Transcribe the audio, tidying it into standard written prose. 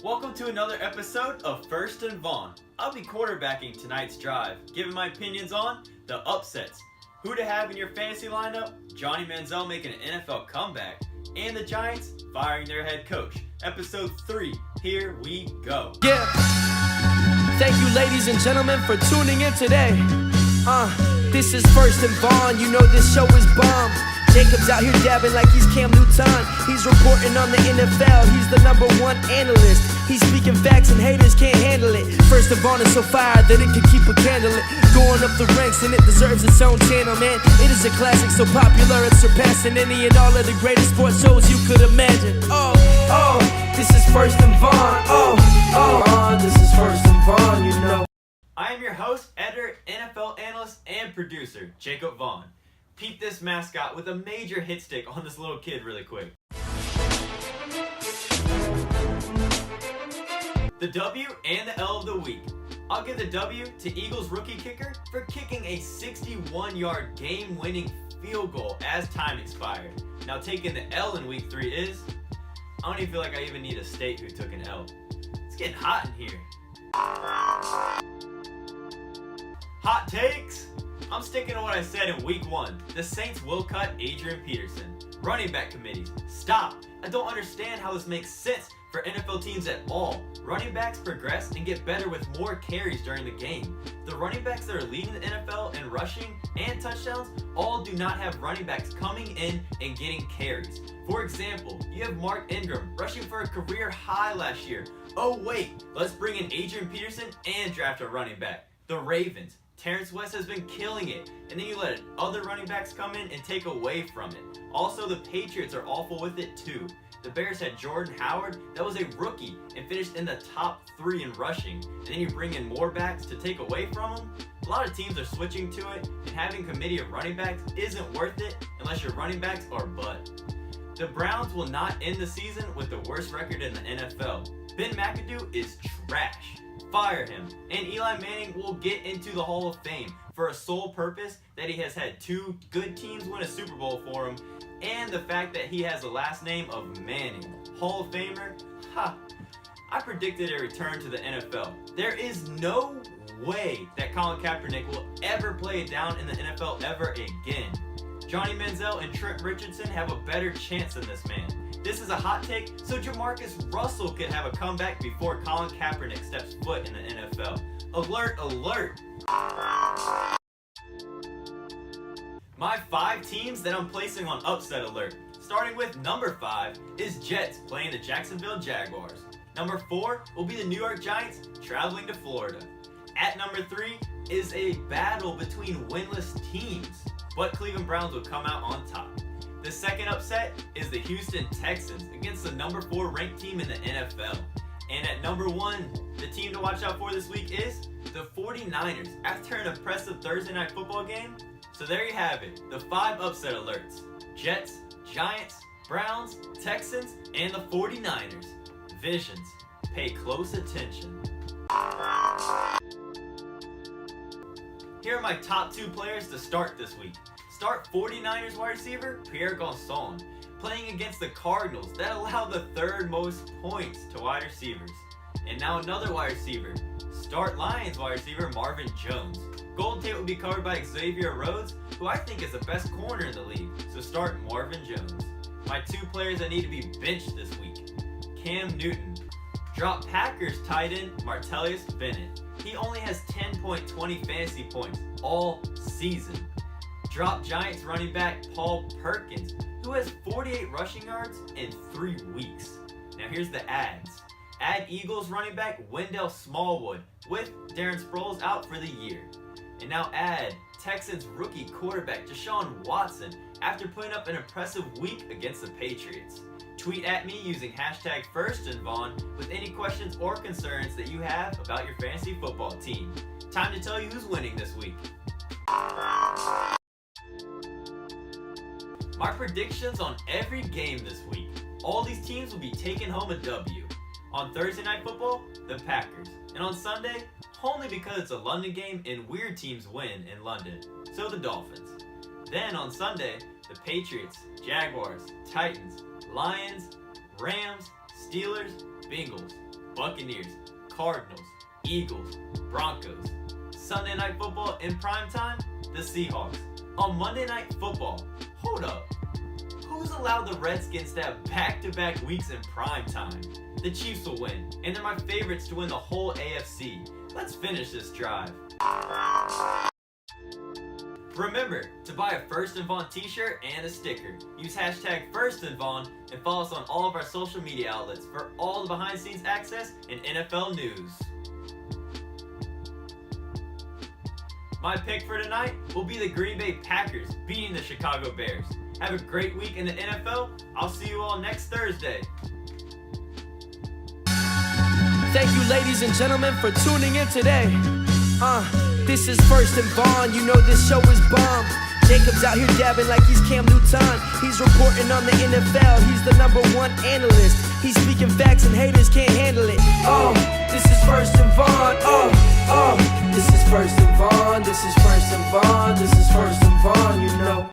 Welcome to another episode of First and Vaughan. I'll be quarterbacking tonight's drive, giving my opinions on the upsets, who to have in your fantasy lineup, Johnny Manziel making an NFL comeback, and the Giants firing their head coach. Episode 3, here we go. Yeah. Thank you, ladies and gentlemen, for tuning in today. This is First and Vaughan. You know this show is bomb. Jacob's out here dabbing like he's Cam Newton. He's reporting on the NFL. He's the #1 analyst. He's speaking facts and haters can't handle it. First and Vaughan is so fire that it can keep a candle lit. Going up the ranks and it deserves its own channel, man. It is a classic so popular it's surpassing any and all of the greatest sports shows you could imagine. This is First and Vaughan. This is First and Vaughan, you know. I am your host, editor, NFL analyst, and producer, Jakob Vaughan. Peep this mascot with a major hit stick on this little kid really quick. The W and the L of the week. I'll give the W to Eagles rookie kicker for kicking a 61-yard game-winning field goal as time expired. Now taking the L in week 3 is, I don't even feel like I even need to state who took an L. It's getting hot in here. Hot takes? I'm sticking to what I said in week 1. The Saints will cut Adrian Peterson. Running back committees, stop. I don't understand how this makes sense for NFL teams at all. Running backs progress and get better with more carries during the game. The running backs that are leading the NFL in rushing and touchdowns all do not have running backs coming in and getting carries. For example, you have Mark Ingram rushing for a career high last year. Oh wait, let's bring in Adrian Peterson and draft a running back. The Ravens. Terrence West has been killing it, and then you let other running backs come in and take away from it. Also, the Patriots are awful with it too. The Bears had Jordan Howard, that was a rookie, and finished in the top 3 in rushing, and then you bring in more backs to take away from them. A lot of teams are switching to it, and having a committee of running backs isn't worth it unless your running backs are butt. The Browns will not end the season with the worst record in the NFL. Ben McAdoo is trash. Fire him, and Eli Manning will get into the Hall of Fame for a sole purpose that he has had 2 good teams win a Super Bowl for him, and the fact that he has the last name of Manning. Hall of Famer? Ha! I predicted a return to the NFL. There is no way that Colin Kaepernick will ever play it down in the NFL ever again. Johnny Manziel and Trent Richardson have a better chance than this man. This is a hot take, so Jamarcus Russell could have a comeback before Colin Kaepernick steps foot in the NFL. Alert, alert! My 5 teams that I'm placing on upset alert. Starting with number 5 is Jets playing the Jacksonville Jaguars. Number 4 will be the New York Giants traveling to Florida. At number 3 is a battle between winless teams, but Cleveland Browns will come out on top. The second upset is the Houston Texans against the number 4 ranked team in the NFL. And at number 1, the team to watch out for this week is the 49ers after an impressive Thursday night football game. So there you have it, the 5 upset alerts. Jets, Giants, Browns, Texans, and the 49ers. Visions. Pay close attention. Here are my top 2 players to start this week. Start 49ers wide receiver Pierre Garçon, playing against the Cardinals that allow the 3rd most points to wide receivers. And now another wide receiver. Start Lions wide receiver Marvin Jones. Golden Tate will be covered by Xavier Rhodes, who I think is the best corner in the league, so start Marvin Jones. My 2 players that need to be benched this week. Cam Newton. Drop Packers tight end Martellus Bennett. He only has 10.20 fantasy points all season. Drop Giants running back Paul Perkins, who has 48 rushing yards in 3 weeks. Now here's the ads. Add Eagles running back Wendell Smallwood with Darren Sproles out for the year. And now add Texans rookie quarterback Deshaun Watson after putting up an impressive week against the Patriots. Tweet at me using hashtag #FirstAndVaughan with any questions or concerns that you have about your fantasy football team. Time to tell you who's winning this week. My predictions on every game this week. All these teams will be taking home a W. On Thursday Night Football, the Packers. And on Sunday, only because it's a London game and weird teams win in London, so the Dolphins. Then on Sunday, the Patriots, Jaguars, Titans, Lions, Rams, Steelers, Bengals. Buccaneers, Cardinals, Eagles, Broncos. Sunday Night Football in primetime, the Seahawks. On Monday Night Football, hold up. Who's allowed the Redskins to have back-to-back weeks in primetime? The Chiefs will win, and they're my favorites to win the whole AFC. Let's finish this drive. Remember to buy a First and Vaughan t-shirt and a sticker. Use hashtag First and Vaughan and follow us on all of our social media outlets for all the behind-the-scenes access and NFL news. My pick for tonight will be the Green Bay Packers beating the Chicago Bears. Have a great week in the NFL. I'll see you all next Thursday. Thank you, ladies and gentlemen, for tuning in today. This is First and Vaughan. You know this show is bomb. Jacob's out here dabbing like he's Cam Newton. He's reporting on the NFL. He's the #1 analyst. He's speaking facts and haters can't handle it. This is First and Vaughan. This is First and Vaughan. This is First and Vaughan. This is First and